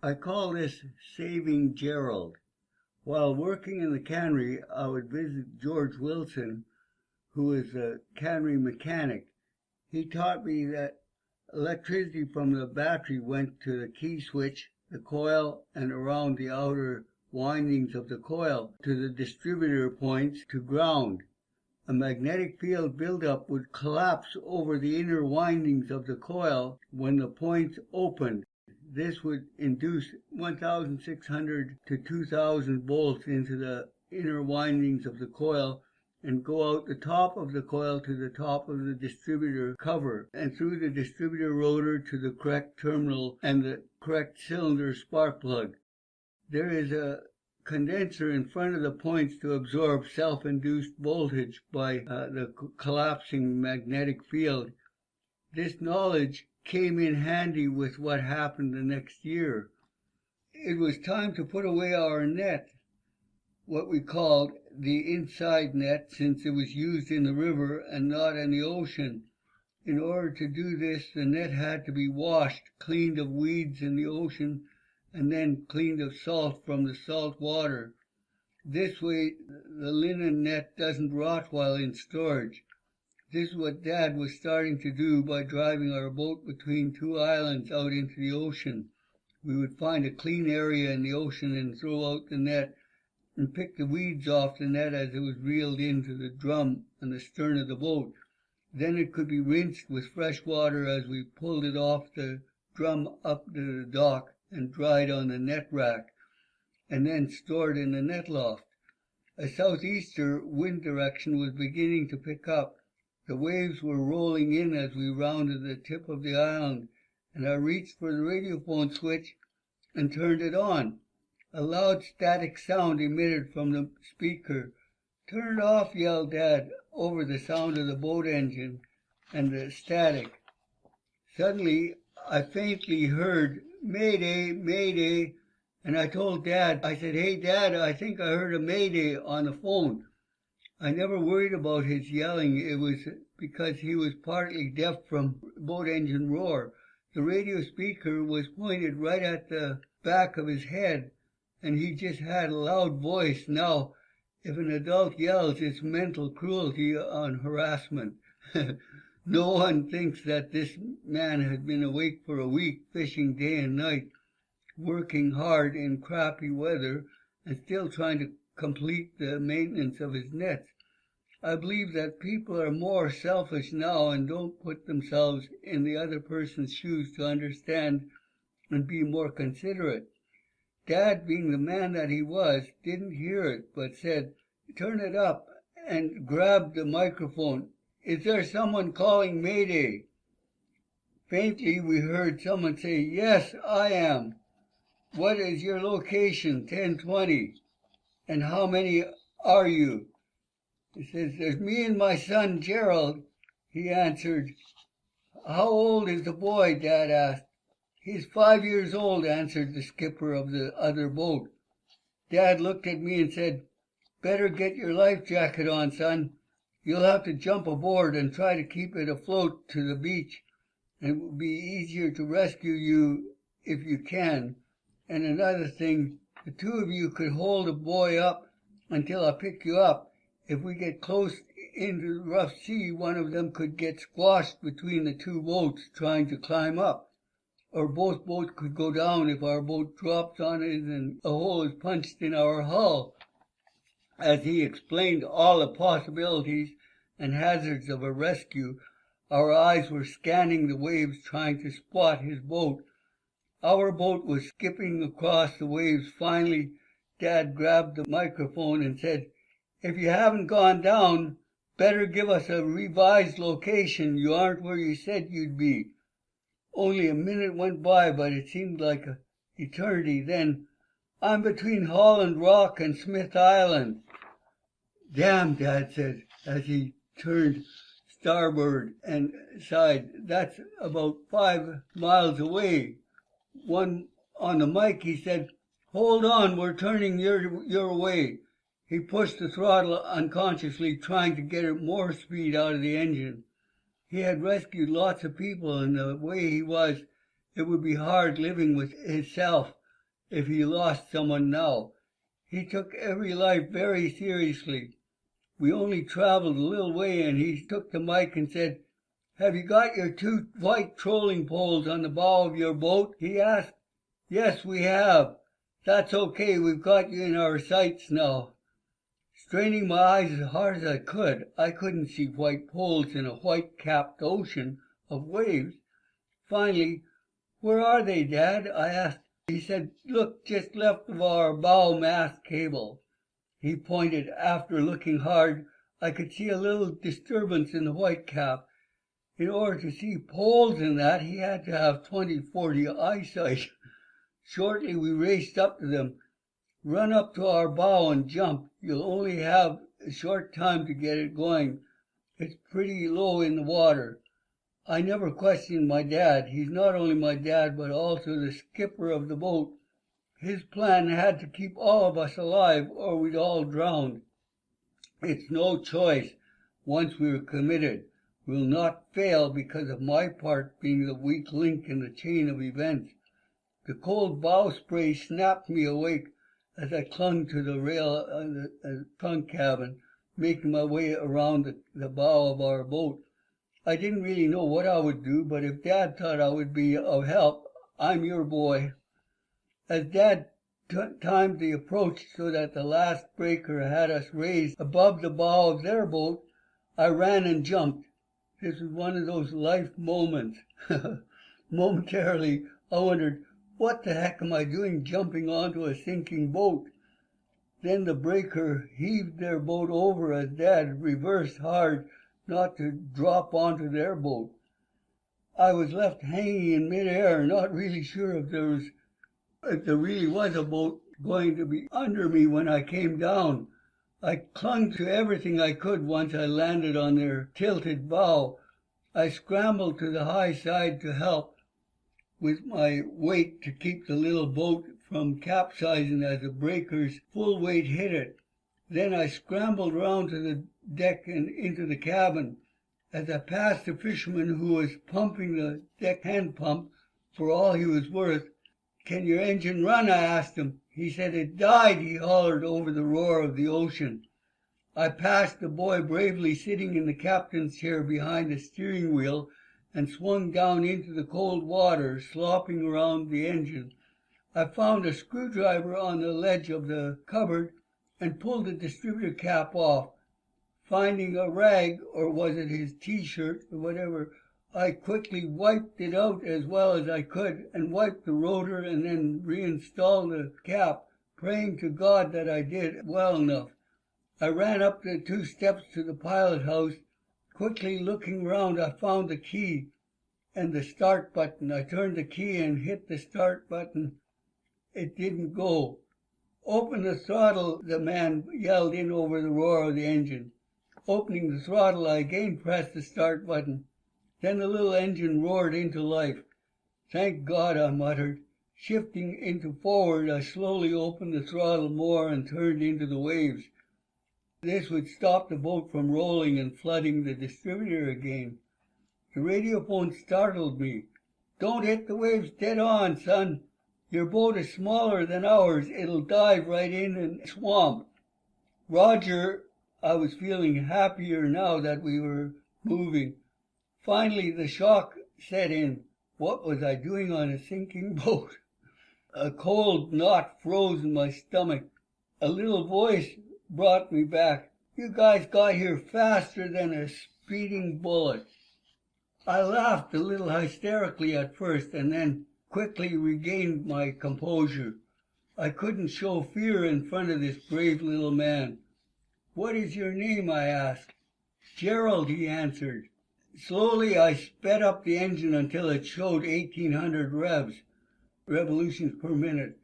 I call this saving Gerald. While working in the cannery, I would visit George Wilson, who is a cannery mechanic. He taught me that electricity from the battery went to the key switch, the coil, and around the outer windings of the coil to the distributor points to ground. A magnetic field buildup would collapse over the inner windings of the coil when the points opened. This would induce 1,600 to 2,000 volts into the inner windings of the coil and go out the top of the coil to the top of the distributor cover and through the distributor rotor to the correct terminal and the correct cylinder spark plug. There is a condenser in front of the points to absorb self-induced voltage by the collapsing magnetic field. This knowledge came in handy with what happened the next year. It was time to put away our net, what we called the inside net, since it was used in the river and not in the ocean. In order to do this, the net had to be washed, cleaned of weeds in the ocean, and then cleaned of salt from the salt water. This way, the linen net doesn't rot while in storage. This is what Dad was starting to do by driving our boat between two islands out into the ocean. We would find a clean area in the ocean and throw out the net and pick the weeds off the net as it was reeled into the drum and the stern of the boat. Then it could be rinsed with fresh water as we pulled it off the drum up to the dock and dried on the net rack, and then stored in the net loft. A southeaster wind direction was beginning to pick up. The waves were rolling in as we rounded the tip of the island, and I reached for the radiophone switch and turned it on. A loud static sound emitted from the speaker. "Turn it off," yelled Dad, over the sound of the boat engine and the static. Suddenly, I faintly heard, "Mayday, Mayday," and I told Dad, I said, "Hey, Dad, I think I heard a Mayday on the phone." I never worried about his yelling. It was because he was partly deaf from boat engine roar. The radio speaker was pointed right at the back of his head, and he just had a loud voice. Now, if an adult yells, it's mental cruelty on harassment. No one thinks that this man had been awake for a week, fishing day and night, working hard in crappy weather, and still trying to complete the maintenance of his nets. I believe that people are more selfish now and don't put themselves in the other person's shoes to understand and be more considerate. Dad, being the man that he was, didn't hear it, but said, "Turn it up," and grabbed the microphone. "Is there someone calling Mayday?" Faintly we heard someone say, "Yes, I am. What is your location, 1020? And how many are you?" He says, "There's me and my son, Gerald." He answered. "How old is the boy?" Dad asked. "He's 5 years old," answered the skipper of the other boat. Dad looked at me and said, "Better get your life jacket on, son. You'll have to jump aboard and try to keep it afloat to the beach, and it will be easier to rescue you if you can. And another thing, the two of you could hold the boy up until I pick you up. If we get close into the rough sea, one of them could get squashed between the two boats trying to climb up. Or both boats could go down if our boat drops on it and a hole is punched in our hull." As he explained all the possibilities and hazards of a rescue, our eyes were scanning the waves trying to spot his boat. Our boat was skipping across the waves. Finally, Dad grabbed the microphone and said, "If you haven't gone down, better give us a revised location. You aren't where you said you'd be." Only a minute went by, but it seemed like an eternity. Then, "I'm between Holland Rock and Smith Island." "Damn," Dad said, as he turned starboard and side. "That's about 5 miles away." On the mic, he said, "Hold on, we're turning your way." He pushed the throttle unconsciously, trying to get more speed out of the engine. He had rescued lots of people, and the way he was, it would be hard living with himself. if he lost someone now. He took every life very seriously. We only traveled a little way and he took the mic and said, "Have you got your 2 white trolling poles on the bow of your boat?" he asked. "Yes, we have." "That's okay, we've got you in our sights now." Straining my eyes as hard as I couldn't see white poles in a white-capped ocean of waves. Finally, "Where are they, Dad?" I asked. He said, "Look, just left of our bow mast cable." He pointed. After looking hard, I could see a little disturbance in the white cap. In order to see poles in that, he had to have 20/40 eyesight. Shortly we raced up to them. "Run up to our bow and jump. You'll only have a short time to get it going. It's pretty low in the water." I never questioned my dad. He's not only my dad, but also the skipper of the boat. His plan had to keep all of us alive, or we'd all drown. It's no choice. Once we're committed, we'll not fail because of my part being the weak link in the chain of events. The cold bow spray snapped me awake as I clung to the rail of the trunk cabin, making my way around the bow of our boat. I didn't really know what I would do, but if Dad thought I would be of help, I'm your boy. As Dad timed the approach so that the last breaker had us raised above the bow of their boat, I ran and jumped. This was one of those life moments. Momentarily, I wondered, what the heck am I doing jumping onto a sinking boat? Then the breaker heaved their boat over as Dad reversed hard not to drop onto their boat. I was left hanging in midair, not really sure if there really was a boat going to be under me when I came down. I clung to everything I could once I landed on their tilted bow. I scrambled to the high side to help with my weight to keep the little boat from capsizing as the breaker's full weight hit it. Then I scrambled round to the deck and into the cabin. As I passed the fisherman who was pumping the deck hand pump for all he was worth, "Can your engine run?" I asked him. He said it died, he hollered over the roar of the ocean. I passed the boy bravely sitting in the captain's chair behind the steering wheel and swung down into the cold water, slopping around the engine. I found a screwdriver on the ledge of the cupboard and pulled the distributor cap off. Finding a rag, or was it his T-shirt or whatever, I quickly wiped it out as well as I could and wiped the rotor and then reinstalled the cap, praying to God that I did well enough. I ran up the 2 steps to the pilot house. Quickly looking round, I found the key and the start button. I turned the key and hit the start button. It didn't go. "Open the throttle," the man yelled in over the roar of the engine. Opening the throttle, I again pressed the start button. Then the little engine roared into life. "Thank God," I muttered. Shifting into forward, I slowly opened the throttle more and turned into the waves. This would stop the boat from rolling and flooding the distributor again. The radiophone startled me. "Don't hit the waves dead on, son. Your boat is smaller than ours. It'll dive right in and swamp." "Roger." I was feeling happier now that we were moving. Finally the shock set in. What was I doing on a sinking boat? A cold knot froze in my stomach. A little voice brought me back. "You guys got here faster than a speeding bullet." I laughed a little hysterically at first and then quickly regained my composure. I couldn't show fear in front of this brave little man. "What is your name?" I asked. "Gerald," he answered. Slowly I sped up the engine until it showed 1800 revolutions per minute.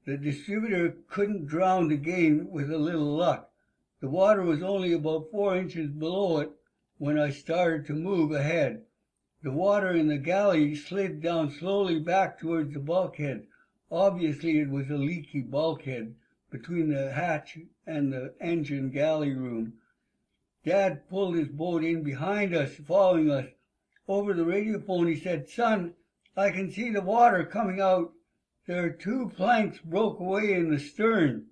The distributor couldn't drown again with a little luck. The water was only about 4 inches below it when I started to move ahead. The water in the galley slid down slowly back towards the bulkhead. Obviously it was a leaky bulkhead between the hatch and the engine galley room. Dad pulled his boat in behind us, following us. Over the radiophone he said, "Son, I can see the water coming out. There are 2 planks broke away in the stern.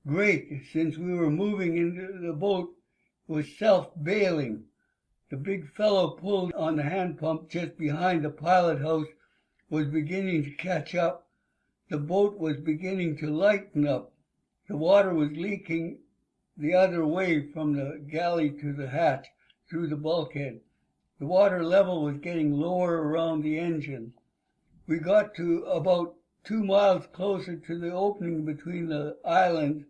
Great, since we were moving into the boat was self-bailing. The big fellow pulled on the hand pump just behind the pilot house was beginning to catch up. The boat was beginning to lighten up. The water was leaking the other way from the galley to the hatch through the bulkhead. The water level was getting lower around the engine. We got to about 2 miles closer to the opening between the islands,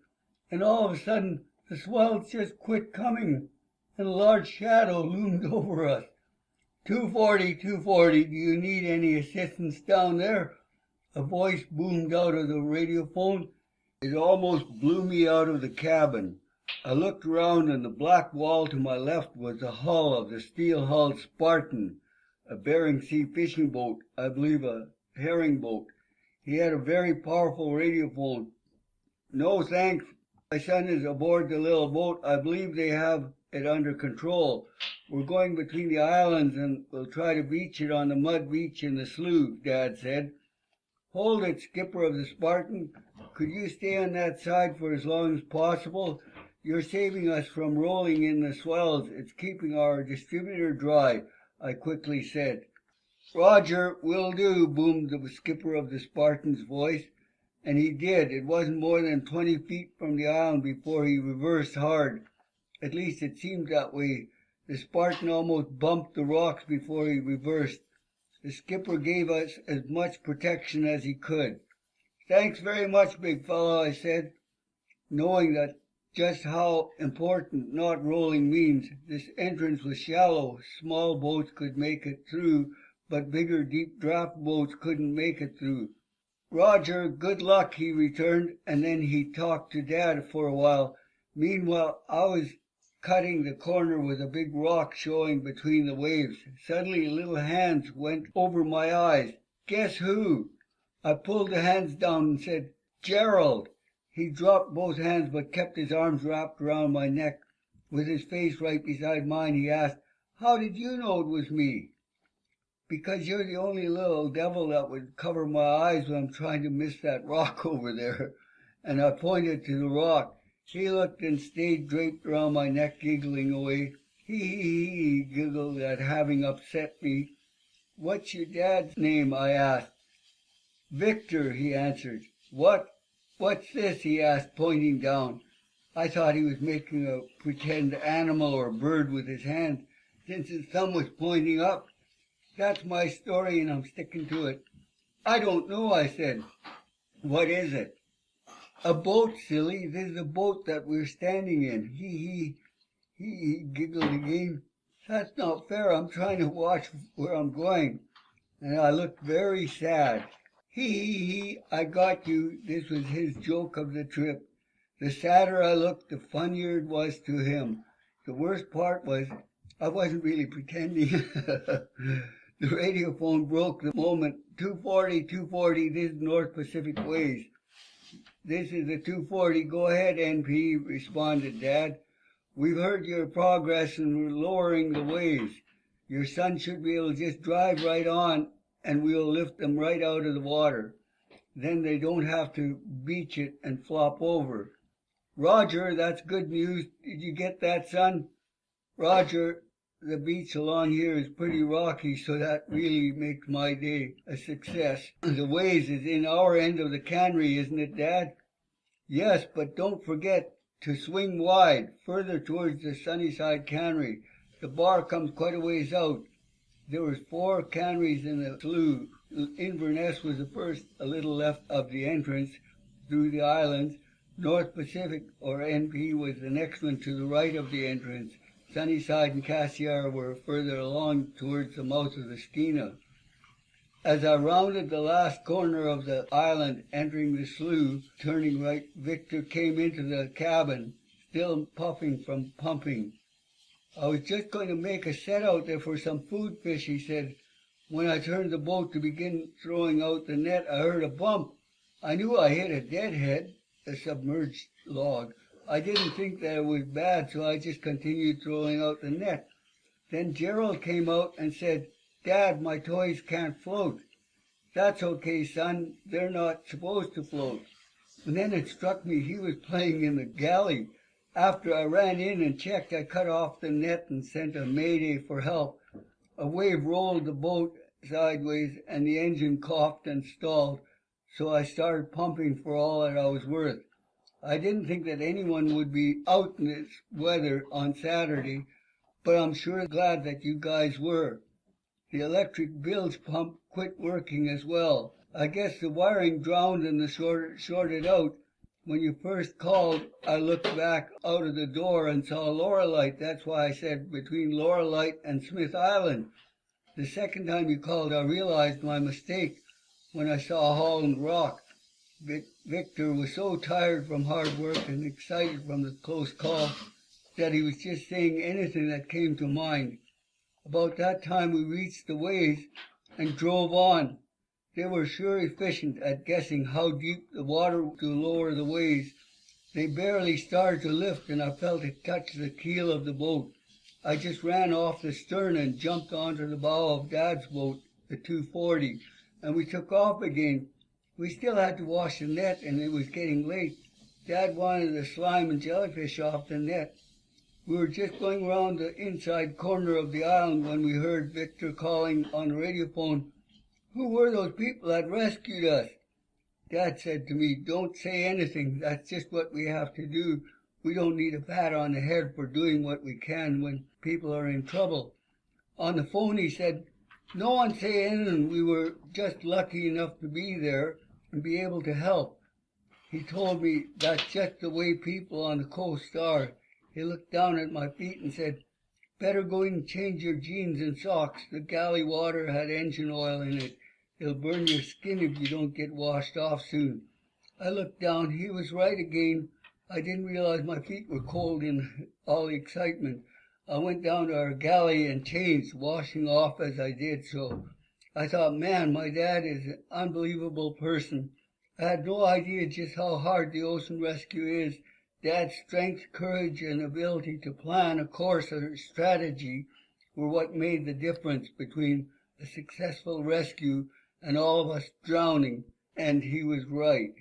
and all of a sudden the swells just quit coming, and a large shadow loomed over us. 240, 240, do you need any assistance down there? A voice boomed out of the radiophone. It almost blew me out of the cabin. I looked around, and the black wall to my left was the hull of the steel-hulled Spartan, a Bering Sea fishing boat, I believe a herring boat. He had a very powerful radiophone. No, thanks. My son is aboard the little boat. I believe they have it under control. We're going between the islands, and we'll try to beach it on the mud beach in the slough, Dad said. Hold it, skipper of the Spartan. Could you stay on that side for as long as possible? You're saving us from rolling in the swells. It's keeping our distributor dry, I quickly said. Roger, will do, boomed the skipper of the Spartan's voice. And he did. It wasn't more than 20 feet from the island before he reversed hard. At least it seemed that way. The Spartan almost bumped the rocks before he reversed. The skipper gave us as much protection as he could. Thanks very much, big fellow, I said, knowing that just how important not rolling means. This entrance was shallow. Small boats could make it through, but bigger deep draft boats couldn't make it through. Roger, good luck, he returned, and then he talked to Dad for a while. Meanwhile, I was cutting the corner with a big rock showing between the waves. Suddenly little hands went over my eyes. Guess who? I pulled the hands down and said, Gerald. He dropped both hands but kept his arms wrapped around my neck. With his face right beside mine, he asked, How did you know it was me? Because you're the only little devil that would cover my eyes when I'm trying to miss that rock over there. And I pointed to the rock. He looked and stayed draped around my neck, giggling away. He giggled at having upset me. What's your dad's name? I asked. Victor, he answered. What's this? He asked, pointing down. I thought he was making a pretend animal or bird with his hand, since his thumb was pointing up. That's my story, and I'm sticking to it. I don't know, I said. What is it? A boat, silly. This is the boat that we're standing in. He giggled again. That's not fair. I'm trying to watch where I'm going. And I looked very sad. I got you. This was his joke of the trip. The sadder I looked, the funnier it was to him. The worst part was I wasn't really pretending. The radiophone broke the moment. 240, 240, this is North Pacific Ways. This is the 240. Go ahead, NP, responded Dad. We've heard your progress and we're lowering the waves. Your son should be able to just drive right on and we'll lift them right out of the water. Then they don't have to beach it and flop over. Roger, that's good news. Did you get that, son? Roger, the beach along here is pretty rocky, so that really makes my day a success. The Ways is in our end of the cannery, isn't it, Dad? Yes, but don't forget to swing wide, further towards the Sunnyside cannery. The bar comes quite a ways out. There was 4 canneries in the slough. Inverness was the first, a little left of the entrance through the islands. North Pacific, or NP, was the next one to the right of the entrance. Sunnyside and Cassiar were further along towards the mouth of the Skeena. As I rounded the last corner of the island, entering the slough, turning right, Victor came into the cabin, still puffing from pumping. I was just going to make a set out there for some food fish, he said. When I turned the boat to begin throwing out the net, I heard a bump. I knew I hit a deadhead, a submerged log. I didn't think that it was bad, so I just continued throwing out the net. Then Gerald came out and said, Dad, my toys can't float. "That's okay, son. They're not supposed to float." And then it struck me he was playing in the galley. After I ran in and checked, I cut off the net and sent a mayday for help. A wave rolled the boat sideways and the engine coughed and stalled, so I started pumping for all that I was worth. I didn't think that anyone would be out in this weather on Saturday, but I'm sure glad that you guys were. The electric bilge pump quit working as well. I guess the wiring drowned and the shorted out. When you first called, I looked back out of the door and saw Lorelite. That's why I said between Lorelite and Smith Island. The second time you called, I realized my mistake when I saw Holland Rock. Victor was so tired from hard work and excited from the close call that he was just saying anything that came to mind. About that time we reached the waves and drove on. They were sure efficient at guessing how deep the water to lower the waves. They barely started to lift and I felt it touch the keel of the boat. I just ran off the stern and jumped onto the bow of Dad's boat, the 240, and we took off again. We still had to wash the net and it was getting late. Dad wanted the slime and jellyfish off the net. We were just going around the inside corner of the island when we heard Victor calling on the radiophone, "Who were those people that rescued us?" Dad said to me, "Don't say anything. That's just what we have to do. We don't need a pat on the head for doing what we can when people are in trouble." On the phone he said, "No one say anything. We were just lucky enough to be there and be able to help." He told me that's just the way people on the coast are. He looked down at my feet and said, "Better go in and change your jeans and socks. The galley water had engine oil in it. It'll burn your skin if you don't get washed off soon." I looked down. He was right again. I didn't realize my feet were cold in all the excitement. I went down to our galley and changed, washing off as I did so. I thought, man, my dad is an unbelievable person. I had no idea just how hard the ocean rescue is. Dad's strength, courage, and ability to plan a course or strategy were what made the difference between a successful rescue and all of us drowning, and he was right.